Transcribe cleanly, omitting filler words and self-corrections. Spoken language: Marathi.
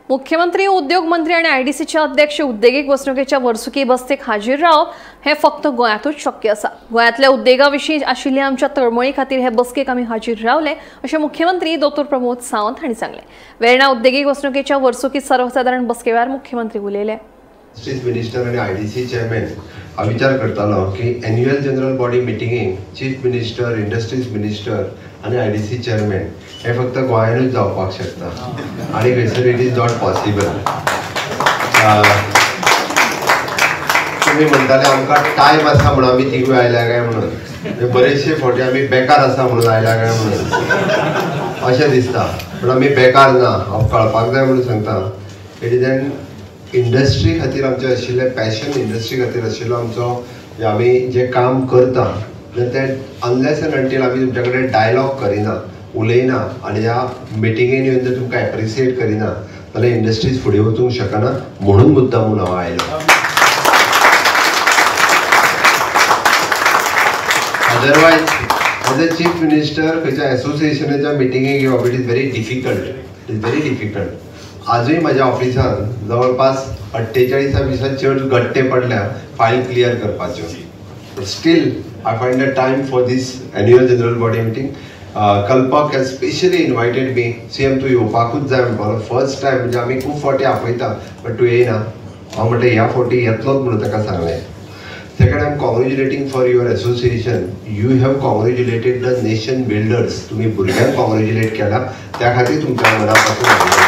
मुख्यमंत्री, उद्योग मंत्री आणि IDCचे अध्यक्ष उद्योगिक वसणुकेच्या वर्सुकी बसतेक हाजीर रावप हे फक्त गोंयांतूच शक्य आसा। गोंयांतल्या उद्देगाविशीं आशिल्ल्या आमच्या तळमळी खातीर हे बसकेक आमी हाजीर रावले अशें मुख्यमंत्री डॉ. प्रमोद सावंत हांणी सांगलें। वेर्णा उद्देगीक वसणुकेच्या वर्सुकी सर्वसाधारण बसके वेळार मुख्यमंत्री उलयले। इंडस्ट्रीज मिनिस्टर आणि IDC चेअरमॅन हा विचार करतालो की एन्युअल जनरल बॉडी मिटिंगेक चीफ मिनिस्टर, इंडस्ट्रीज मिनिस्टर आणि IDC चेअरमॅन हे फक्त गोंयांतूच जावपाक शकता आणि खंयसर इट इज नॉट पॉसिबल। तुम्ही म्हणटाले आमकां टायम आसा म्हणून आमी तिगूय आयल्या काय म्हणून, बरेचशे फावटी आमी बेकार आसा म्हणून आयल्या काय म्हणून अशें दिसता, पण आमी बेकार ना। हांव कळपाक जाय म्हणून सांगता, इट इज एन इंडस्ट्री खातीर आमचें आशिल्लें पॅशन, इंडस्ट्री खातीर आशिल्लो आमचो आमी जे काम करता तें अनलेस एंड अंटील आमी तुमचे कडेन डायलॉग करिना, उलयना आनी ह्या मिटिंगेन येवन जर तुमकां एप्रिसिएट करिना जाल्यार इंडस्ट्रीज फुडें वचूंक शकना। म्हणून मुद्दामून हांव आयलो। Otherwise as a chief minister खंयच्या एसोसिएशनाच्या मिटिंगेक येवप it is very difficult, it is very difficult. आजूय माझ्या ऑफिसान जवळपास 48 चड गट्टे पडल्या फायल क्लियर करपाच्यो। Still I find the time for this annual general body meeting. Kalpak has specially invited me, CM तूं येवपाकूच जाय म्हणपाक फर्स्ट टायम, म्हणजे आमी खूब फावटी आपयता बट तूं येयना। हांव म्हणलें ह्या फावटी येतलोच म्हणून ताका सांगलें। Second, I am congratulating for your association. You have congratulated the nation builders. तुम्ही भुरग्यांक कॉंग्रॅच्युलेट केला, त्या खातीर तुमच्या मनापासून